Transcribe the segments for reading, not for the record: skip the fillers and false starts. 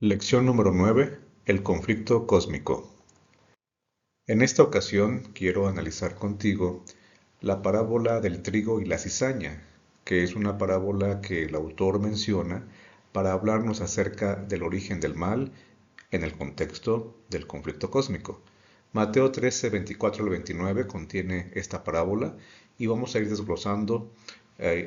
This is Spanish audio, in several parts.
Lección número 9. El conflicto cósmico. En esta ocasión quiero analizar contigo la parábola del trigo y la cizaña, que es una parábola que el autor menciona para hablarnos acerca del origen del mal en el contexto del conflicto cósmico. Mateo 13, 24 al 29 contiene esta parábola y vamos a ir desglosando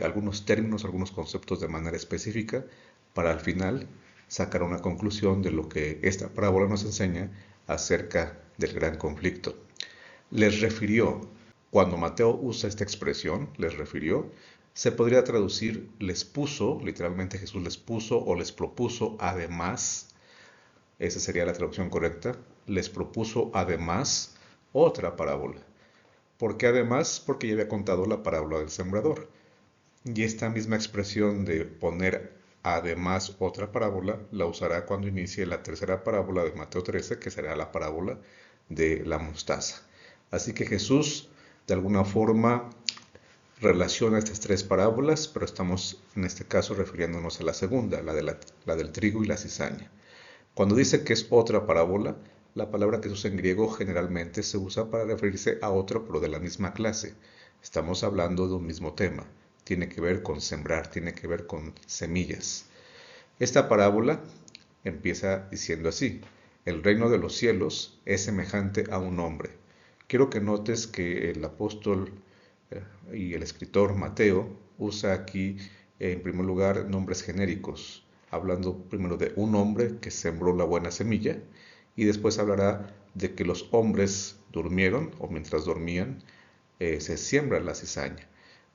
algunos términos, algunos conceptos de manera específica para al final sacar una conclusión de lo que esta parábola nos enseña acerca del gran conflicto. Les refirió, cuando Mateo usa esta expresión, les refirió, se podría traducir les puso, literalmente Jesús les puso o les propuso además, esa sería la traducción correcta, les propuso además otra parábola. ¿Por qué además? Porque ya había contado la parábola del sembrador. Y esta misma expresión de poner además otra parábola la usará cuando inicie la tercera parábola de Mateo 13, que será la parábola de la mostaza. Así que Jesús de alguna forma relaciona estas tres parábolas, pero estamos en este caso refiriéndonos a la segunda, la del trigo y la cizaña. Cuando dice que es otra parábola, la palabra que se usa en griego generalmente se usa para referirse a otro, pero de la misma clase. Estamos hablando de un mismo tema. Tiene que ver con sembrar, tiene que ver con semillas. Esta parábola empieza diciendo así: el reino de los cielos es semejante a un hombre. Quiero que notes que el apóstol y el escritor Mateo usa aquí en primer lugar nombres genéricos, hablando primero de un hombre que sembró la buena semilla y después hablará de que los hombres durmieron o mientras dormían se siembra la cizaña.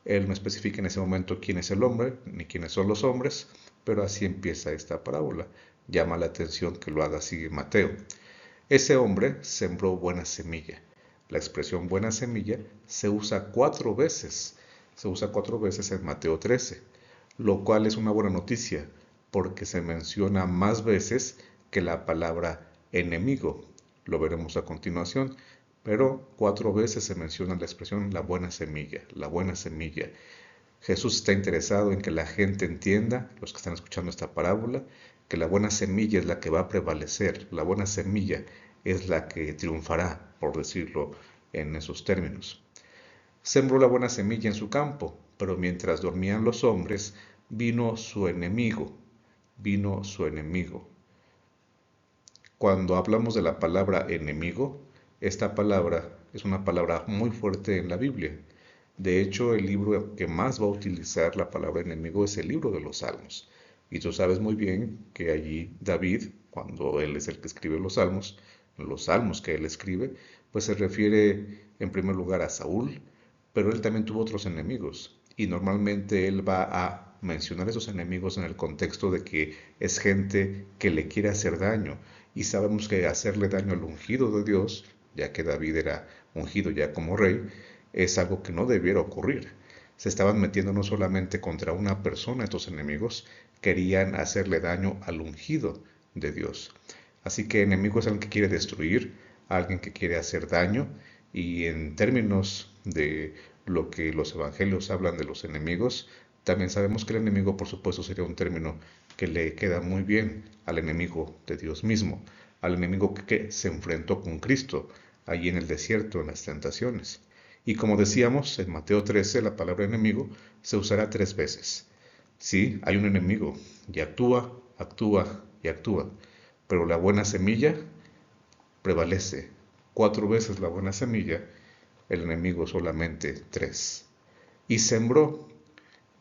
Él no especifica en ese momento quién es el hombre ni quiénes son los hombres, pero así empieza esta parábola. Llama la atención que lo haga así Mateo. Ese hombre sembró buena semilla. La expresión buena semilla se usa cuatro veces. Se usa cuatro veces en Mateo 13, lo cual es una buena noticia porque se menciona más veces que la palabra enemigo. Lo veremos a continuación, pero cuatro veces se menciona la expresión la buena semilla, la buena semilla. Jesús está interesado en que la gente entienda, los que están escuchando esta parábola, que la buena semilla es la que va a prevalecer, la buena semilla es la que triunfará, por decirlo en esos términos. Sembró la buena semilla en su campo, pero mientras dormían los hombres, vino su enemigo, vino su enemigo. Cuando hablamos de la palabra enemigo, esta palabra es una palabra muy fuerte en la Biblia. De hecho, el libro que más va a utilizar la palabra enemigo es el libro de los Salmos. Y tú sabes muy bien que allí David, cuando él es el que escribe los salmos que él escribe, pues se refiere en primer lugar a Saúl, pero él también tuvo otros enemigos. Y normalmente él va a mencionar esos enemigos en el contexto de que es gente que le quiere hacer daño. Y sabemos que hacerle daño al ungido de Dios, ya que David era ungido ya como rey, es algo que no debiera ocurrir. Se estaban metiendo no solamente contra una persona, estos enemigos querían hacerle daño al ungido de Dios. Así que enemigo es alguien que quiere destruir, alguien que quiere hacer daño, y en términos de lo que los evangelios hablan de los enemigos, también sabemos que el enemigo, por supuesto, sería un término que le queda muy bien al enemigo de Dios mismo, al enemigo que se enfrentó con Cristo allí en el desierto, en las tentaciones. Y como decíamos, en Mateo 13 la palabra enemigo se usará tres veces. Sí, hay un enemigo y actúa, actúa y actúa, pero la buena semilla prevalece. Cuatro veces la buena semilla, el enemigo solamente tres. Y sembró.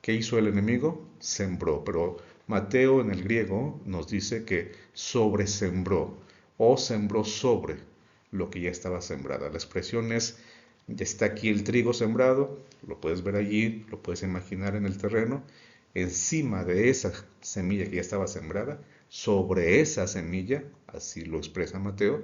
¿Qué hizo el enemigo? Sembró, pero Mateo en el griego nos dice que sobresembró o sembró sobre lo que ya estaba sembrada. La expresión es: ya está aquí el trigo sembrado, lo puedes ver allí, lo puedes imaginar en el terreno, encima de esa semilla que ya estaba sembrada, sobre esa semilla, así lo expresa Mateo,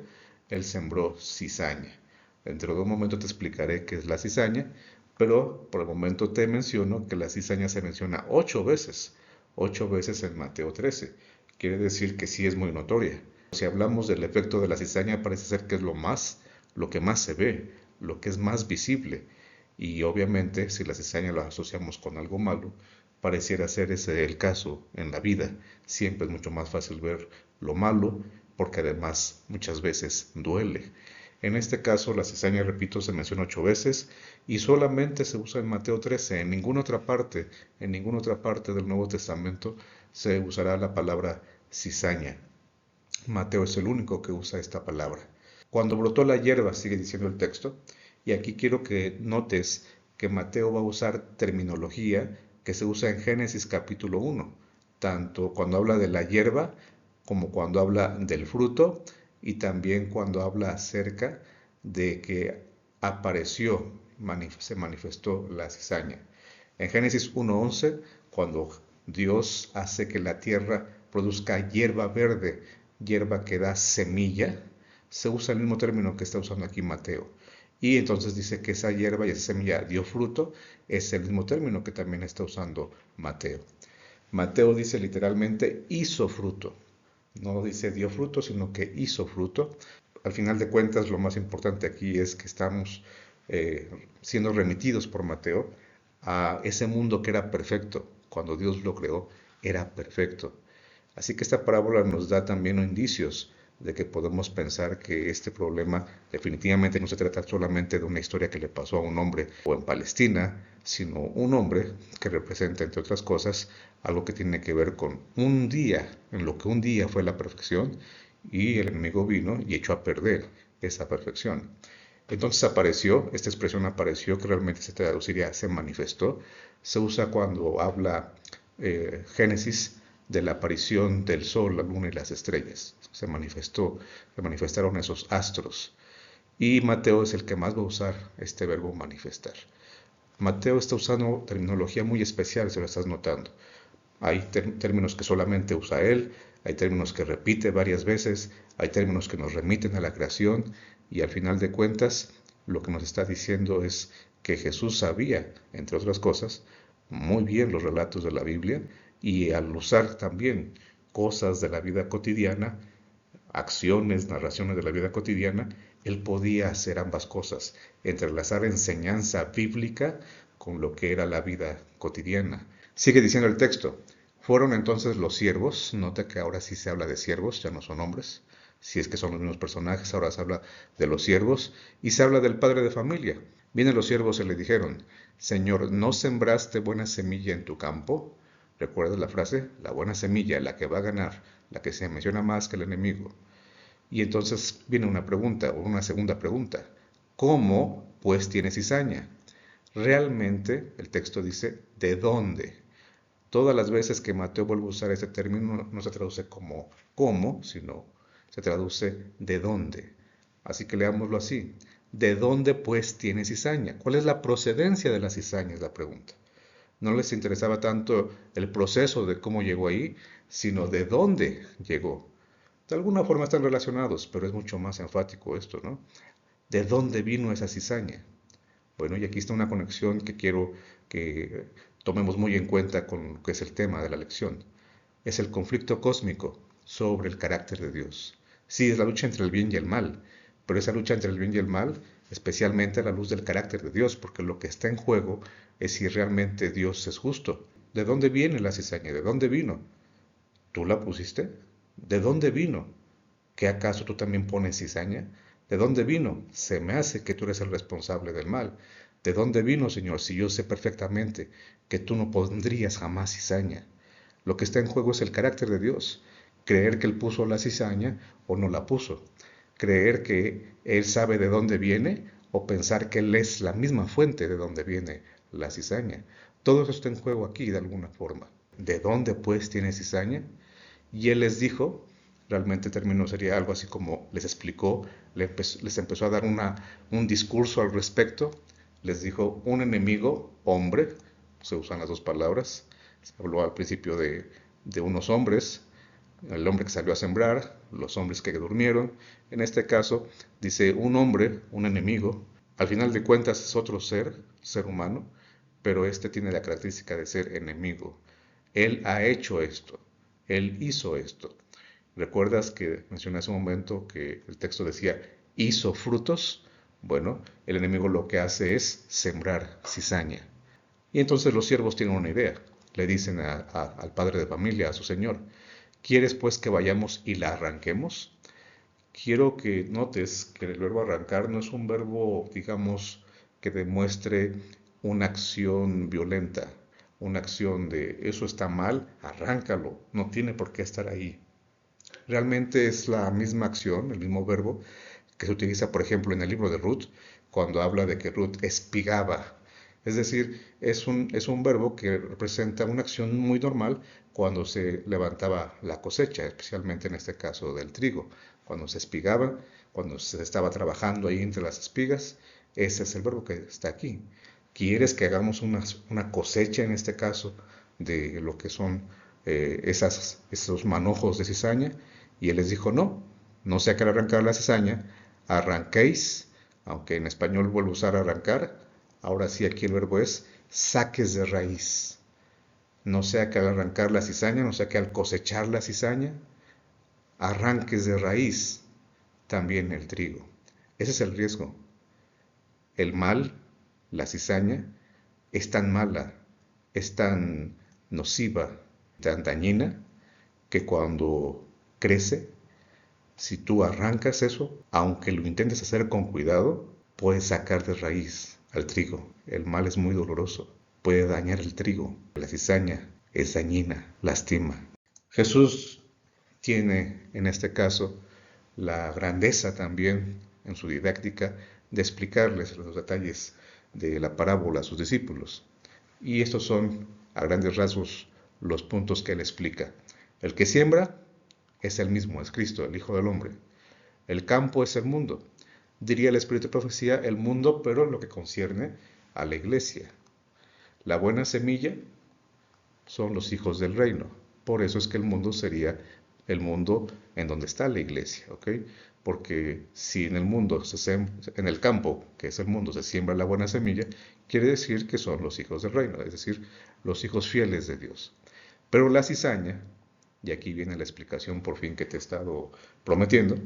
él sembró cizaña. Dentro de un momento te explicaré qué es la cizaña, pero por el momento te menciono que la cizaña se menciona ocho veces en Mateo 13. Quiere decir que sí es muy notoria. Si hablamos del efecto de la cizaña, parece ser que es lo que más se ve, lo que es más visible. Y obviamente, si la cizaña la asociamos con algo malo, Pareciera ser ese el caso en la vida. Siempre es mucho más fácil ver lo malo, porque además muchas veces duele. En este caso, la cizaña, repito, se menciona 8 veces y solamente se usa en Mateo 13. En ninguna otra parte del Nuevo Testamento se usará la palabra cizaña. Mateo es el único que usa esta palabra. Cuando brotó la hierba, sigue diciendo el texto, y aquí quiero que notes que Mateo va a usar terminología que se usa en Génesis capítulo 1, tanto cuando habla de la hierba como cuando habla del fruto y también cuando habla acerca de que apareció, se manifestó la cizaña. En Génesis 1:11, cuando Dios hace que la tierra produzca hierba verde, hierba que da semilla, se usa el mismo término que está usando aquí Mateo. Y entonces dice que esa hierba y esa semilla dio fruto, es el mismo término que también está usando Mateo. Mateo dice literalmente hizo fruto. No dice dio fruto, sino que hizo fruto. Al final de cuentas, lo más importante aquí es que estamos siendo remitidos por Mateo a ese mundo que era perfecto. Cuando Dios lo creó, era perfecto. Así que esta parábola nos da también indicios de que podemos pensar que este problema definitivamente no se trata solamente de una historia que le pasó a un hombre o en Palestina, sino un hombre que representa, entre otras cosas, algo que tiene que ver con un día, en lo que un día fue la perfección, y el enemigo vino y echó a perder esa perfección. Entonces apareció, esta expresión apareció, que realmente se traduciría se manifestó, se usa cuando habla Génesis de la aparición del sol, la luna y las estrellas. Se manifestaron esos astros. Y Mateo es el que más va a usar este verbo manifestar. Mateo está usando terminología muy especial, si lo estás notando. Hay términos que solamente usa él, hay términos que repite varias veces, hay términos que nos remiten a la creación y al final de cuentas lo que nos está diciendo es que Jesús sabía, entre otras cosas, muy bien los relatos de la Biblia y al usar también cosas de la vida cotidiana, acciones, narraciones de la vida cotidiana, él podía hacer ambas cosas, entrelazar enseñanza bíblica con lo que era la vida cotidiana. Sigue diciendo el texto, fueron entonces los siervos, nota que ahora sí se habla de siervos, ya no son hombres, si es que son los mismos personajes, ahora se habla de los siervos y se habla del padre de familia. Vienen los siervos y le dijeron, Señor, ¿no sembraste buena semilla en tu campo? ¿Recuerdas la frase? La buena semilla, la que va a ganar, la que se menciona más que el enemigo. Y entonces viene una pregunta, o una segunda pregunta. ¿Cómo, pues, tiene cizaña? Realmente, el texto dice, ¿de dónde? Todas las veces que Mateo vuelve a usar este término no se traduce como cómo, sino se traduce de dónde. Así que leámoslo así. ¿De dónde pues tiene cizaña? ¿Cuál es la procedencia de la cizaña? Es la pregunta. No les interesaba tanto el proceso de cómo llegó ahí, sino de dónde llegó. De alguna forma están relacionados, pero es mucho más enfático esto, ¿no? ¿De dónde vino esa cizaña? Bueno, y aquí está una conexión que quiero que tomemos muy en cuenta con lo que es el tema de la lección. Es el conflicto cósmico sobre el carácter de Dios. Sí, es la lucha entre el bien y el mal, pero esa lucha entre el bien y el mal, especialmente a la luz del carácter de Dios, porque lo que está en juego es si realmente Dios es justo. ¿De dónde viene la cizaña? ¿De dónde vino? ¿Tú la pusiste? ¿De dónde vino? ¿Qué acaso tú también pones cizaña? ¿De dónde vino? Se me hace que tú eres el responsable del mal. ¿De dónde vino, Señor, si yo sé perfectamente que tú no pondrías jamás cizaña? Lo que está en juego es el carácter de Dios. Creer que Él puso la cizaña o no la puso. Creer que Él sabe de dónde viene o pensar que Él es la misma fuente de donde viene la cizaña. Todo eso está en juego aquí de alguna forma. ¿De dónde pues tiene cizaña? Y Él les dijo, realmente el término sería algo así como les explicó, les empezó a dar un discurso al respecto, les dijo un enemigo, hombre, se usan las dos palabras, se habló al principio de unos hombres, el hombre que salió a sembrar, los hombres que durmieron, en este caso dice un hombre, un enemigo, al final de cuentas es otro ser humano, pero este tiene la característica de ser enemigo. Él ha hecho esto, él hizo esto. ¿Recuerdas que mencioné hace un momento que el texto decía hizo frutos? Bueno, el enemigo lo que hace es sembrar cizaña. Y entonces los siervos tienen una idea. le dicen al padre de familia, a su señor, ¿quieres pues que vayamos y la arranquemos? Quiero que notes que el verbo arrancar no es un verbo, digamos, que demuestre una acción violenta, una acción de eso está mal, arráncalo, no tiene por qué estar ahí. Realmente es la misma acción, el mismo verbo que se utiliza, por ejemplo, en el libro de Ruth, cuando habla de que Ruth espigaba. Es decir, es un verbo que representa una acción muy normal cuando se levantaba la cosecha, especialmente en este caso del trigo. Cuando se espigaba, cuando se estaba trabajando ahí entre las espigas, ese es el verbo que está aquí. ¿Quieres que hagamos una cosecha en este caso de lo que son esos manojos de cizaña? Y él les dijo, no, no sea que al arrancar la cizaña, arranquéis, aunque en español vuelvo a usar arrancar, ahora sí aquí el verbo es saques de raíz. No sea que al arrancar la cizaña, no sea que al cosechar la cizaña, arranques de raíz también el trigo. Ese es el riesgo. El mal, la cizaña, es tan mala, es tan nociva, tan dañina, que cuando crece, si tú arrancas eso, aunque lo intentes hacer con cuidado, puedes sacar de raíz al trigo. El mal es muy doloroso, puede dañar el trigo. La cizaña es dañina, lastima. Jesús tiene en este caso la grandeza también en su didáctica de explicarles los detalles de la parábola a sus discípulos. Y estos son, a grandes rasgos, los puntos que él explica. El que siembra es el mismo, es Cristo, el Hijo del Hombre. El campo es el mundo. Diría el Espíritu de Profecía, el mundo, pero en lo que concierne a la iglesia. La buena semilla son los hijos del reino. Por eso es que el mundo sería el mundo en donde está la iglesia, ¿ok? Porque si en el mundo, en el campo, que es el mundo, se siembra la buena semilla, quiere decir que son los hijos del reino, es decir, los hijos fieles de Dios. Pero la cizaña, y aquí viene la explicación por fin que te he estado prometiendo,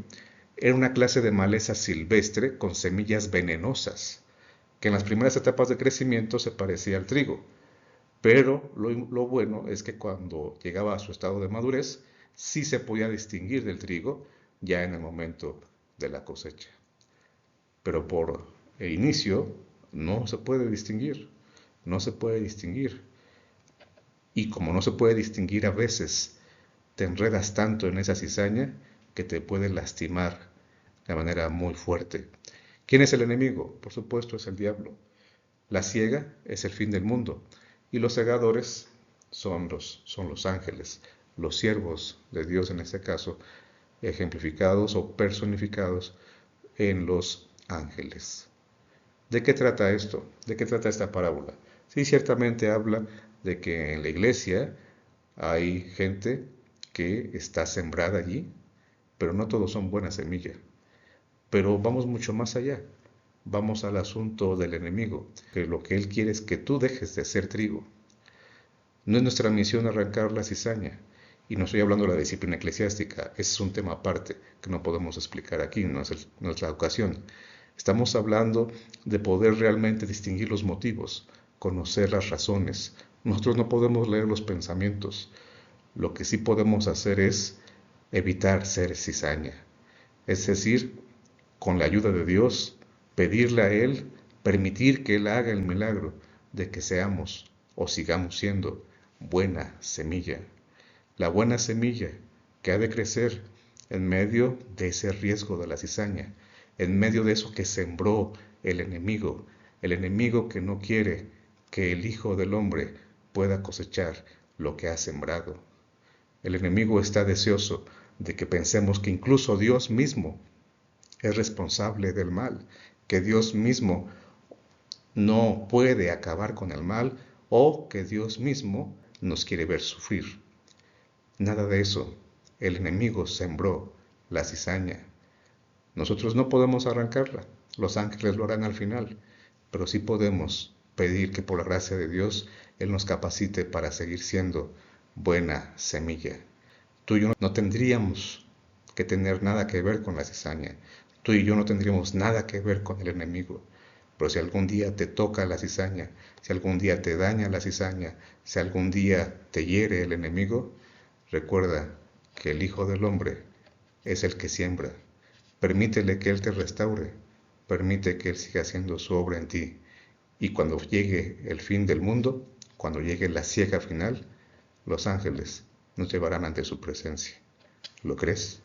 era una clase de maleza silvestre con semillas venenosas, que en las primeras etapas de crecimiento se parecía al trigo, pero lo bueno es que cuando llegaba a su estado de madurez, sí se podía distinguir del trigo ya en el momento de la cosecha. Pero por el inicio no se puede distinguir, no se puede distinguir. Y como no se puede distinguir a veces, te enredas tanto en esa cizaña que te puede lastimar de manera muy fuerte. ¿Quién es el enemigo? Por supuesto es el diablo. La siega es el fin del mundo y los segadores son los ángeles, los siervos de Dios en este caso, ejemplificados o personificados en los ángeles. ¿De qué trata esto? ¿De qué trata esta parábola? Sí, ciertamente habla de que en la iglesia hay gente que está sembrada allí, pero no todos son buena semilla. Pero vamos mucho más allá. Vamos al asunto del enemigo, que lo que él quiere es que tú dejes de ser trigo. No es nuestra misión arrancar la cizaña, y no estoy hablando de la disciplina eclesiástica, ese es un tema aparte que no podemos explicar aquí, no es la ocasión. Estamos hablando de poder realmente distinguir los motivos, conocer las razones. Nosotros no podemos leer los pensamientos. Lo que sí podemos hacer es evitar ser cizaña. Es decir, con la ayuda de Dios, pedirle a Él, permitir que Él haga el milagro de que seamos o sigamos siendo buena semilla. La buena semilla que ha de crecer en medio de ese riesgo de la cizaña, en medio de eso que sembró el enemigo que no quiere que el Hijo del Hombre pueda cosechar lo que ha sembrado. El enemigo está deseoso de que pensemos que incluso Dios mismo es responsable del mal, que Dios mismo no puede acabar con el mal o que Dios mismo nos quiere ver sufrir. Nada de eso. El enemigo sembró la cizaña. Nosotros no podemos arrancarla. Los ángeles lo harán al final, pero sí podemos pedir que por la gracia de Dios Él nos capacite para seguir siendo buena semilla. Tú y yo no tendríamos que tener nada que ver con la cizaña. Tú y yo no tendríamos nada que ver con el enemigo, Pero si algún día te toca la cizaña, si algún día te daña la cizaña, si algún día te hiere el enemigo, recuerda que el Hijo del Hombre es el que siembra. Permítele que Él te restaure, permite que Él siga haciendo su obra en ti. Y cuando llegue el fin del mundo, cuando llegue la siega final, los ángeles nos llevarán ante su presencia. ¿Lo crees?